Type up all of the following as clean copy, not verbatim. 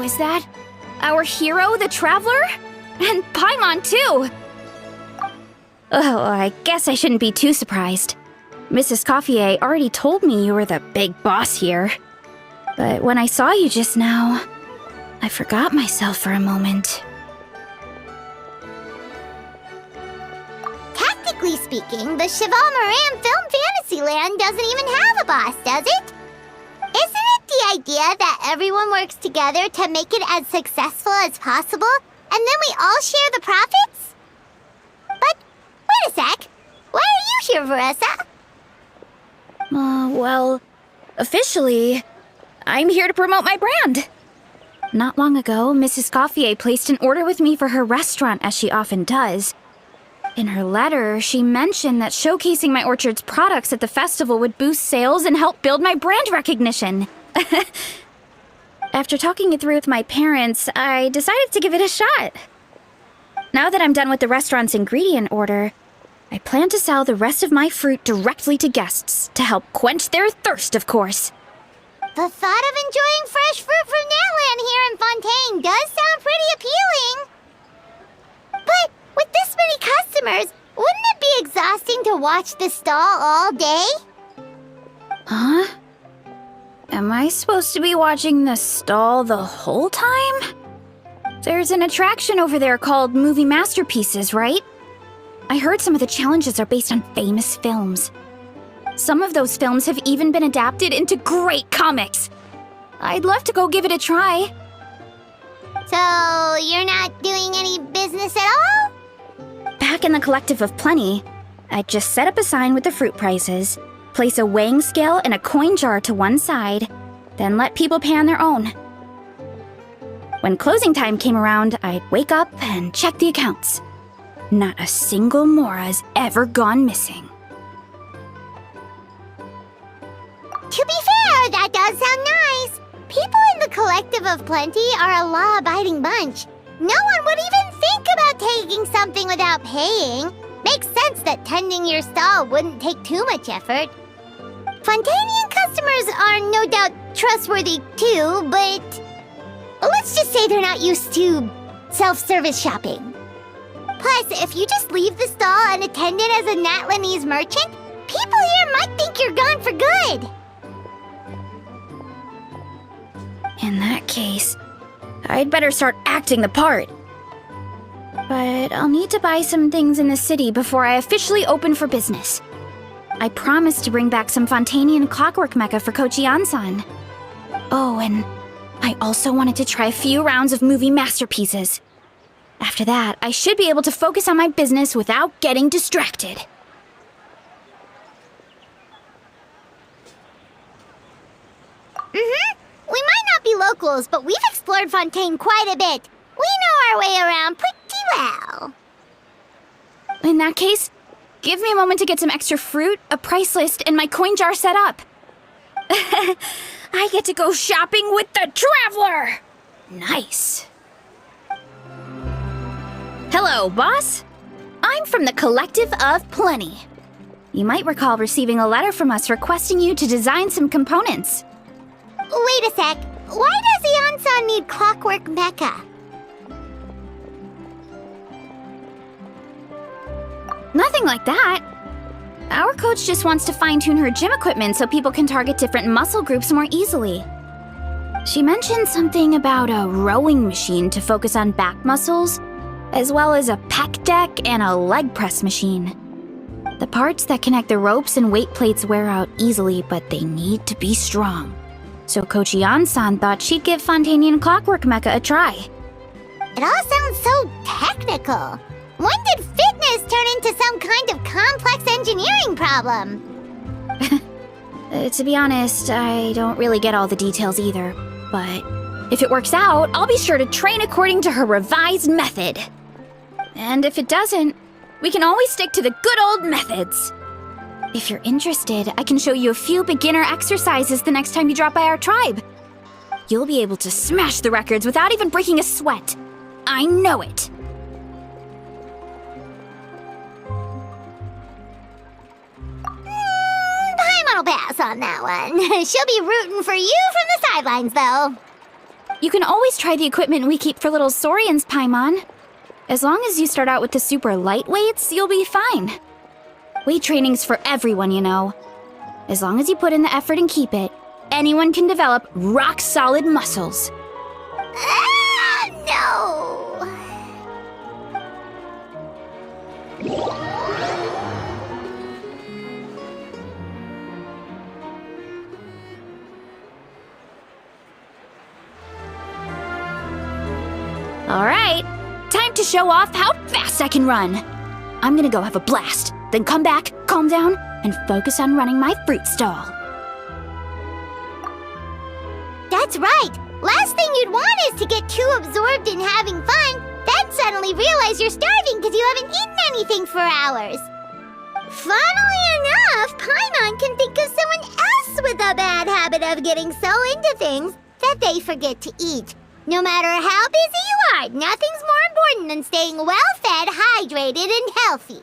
Oh, is that our hero, the Traveler? And Paimon, too! Oh, I guess I shouldn't be too surprised. Mrs. Coiffier already told me you were the big boss here. But when I saw you just now, I forgot myself for a moment. Technically speaking, the Cheval Moran Film Fantasyland doesn't even have a boss, does it? Isn't it the idea that everyone works together to make it as successful as possible, and then we all share the profits? But, wait a sec. Why are you here, Varesa? Well, officially, I'm here to promote my brand. Not long ago, Mrs. Coiffier placed an order with me for her restaurant, as she often does. In her letter, she mentioned that showcasing my orchard's products at the festival would boost sales and help build my brand recognition. After talking it through with my parents, I decided to give it a shot. Now that I'm done with the restaurant's ingredient order, I plan to sell the rest of my fruit directly to guests to help quench their thirst, of course. The thought of enjoying fresh fruit from Natland here in Fontaine does sound pretty appealing. But with this many customers, wouldn't it be exhausting to watch the stall all day? Huh? Am I supposed to be watching the stall the whole time? There's an attraction over there called Movie Masterpieces, right? I heard some of the challenges are based on famous films. Some of those films have even been adapted into great comics. I'd love to go give it a try. So, you're not doing any business at all? Back in the Collective of Plenty, I'd just set up a sign with the fruit prices, place a weighing scale and a coin jar to one side, then let people pay on their own. When closing time came around, I'd wake up and check the accounts. Not a single Mora's ever gone missing. To be fair, that does sound nice. People in the Collective of Plenty are a law-abiding bunch. No one would even think about taking something without paying. Makes sense that tending your stall wouldn't take too much effort. Fontainian customers are no doubt trustworthy too, but let's just say they're not used to self-service shopping. Plus, if you just leave the stall unattended as a Natlanese merchant, people here might think you're gone for good. In that case, I'd better start acting the part. But I'll need to buy some things in the city before I officially open for business. I promised to bring back some Fontainian clockwork mecha for Kochi-san. Oh, and I also wanted to try a few rounds of movie masterpieces. After that, I should be able to focus on my business without getting distracted. We might not be locals, but we've explored Fontaine quite a bit. We know our way around pretty well. In that case, give me a moment to get some extra fruit, a price list, and my coin jar set up. I get to go shopping with the Traveler! Nice. Hello, boss. I'm from the Collective of Plenty. You might recall receiving a letter from us requesting you to design some components. Wait a sec. Why does Ian-san need clockwork mecha? Nothing like that. Our coach just wants to fine-tune her gym equipment so people can target different muscle groups more easily. She mentioned something about a rowing machine to focus on back muscles, as well as a pec deck and a leg press machine. The parts that connect the ropes and weight plates wear out easily, but they need to be strong. So Coach Ian-san thought she'd give Fontainian Clockwork Mecha a try. It all sounds so technical. When did fitness turn into some kind of complex engineering problem? To be honest, I don't really get all the details either. But if it works out, I'll be sure to train according to her revised method. And if it doesn't, we can always stick to the good old methods. If you're interested, I can show you a few beginner exercises the next time you drop by our tribe. You'll be able to smash the records without even breaking a sweat. I know it. Paimon will pass on that one. She'll be rooting for you from the sidelines, though. You can always try the equipment we keep for little Saurians, Paimon. As long as you start out with the super light weights, you'll be fine. Weight training's for everyone, you know. As long as you put in the effort and keep it, anyone can develop rock-solid muscles. No! All right, time to show off how fast I can run. I'm gonna go have a blast, then come back, calm down, and focus on running my fruit stall. That's right! Last thing you'd want is to get too absorbed in having fun, then suddenly realize you're starving because you haven't eaten anything for hours. Funnily enough, Paimon can think of someone else with a bad habit of getting so into things that they forget to eat. No matter how busy you are, nothing's more important than staying well-fed, hydrated, and healthy.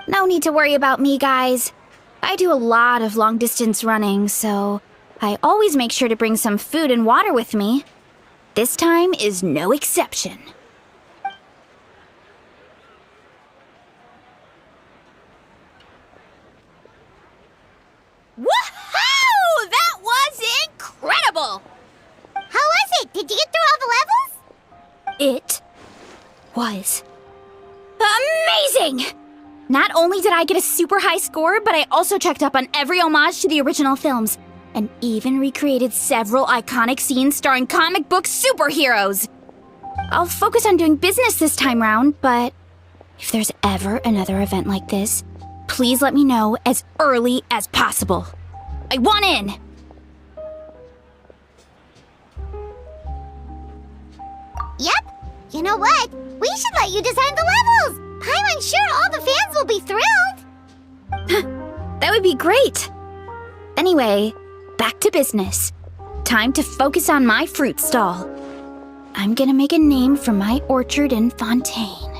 No need to worry about me, guys. I do a lot of long-distance running, so I always make sure to bring some food and water with me. This time is no exception. Woohoo! That was incredible! How was it? Did you get through all the levels? It was amazing! Not only did I get a super high score, but I also checked up on every homage to the original films, and even recreated several iconic scenes starring comic book superheroes. I'll focus on doing business this time round, but if there's ever another event like this, please let me know as early as possible. I want in! Yep. You know what? We should let you design the levels! I'm sure all the fans will be thrilled! That would be great! Anyway, back to business. Time to focus on my fruit stall. I'm gonna make a name for my orchard in Fontaine.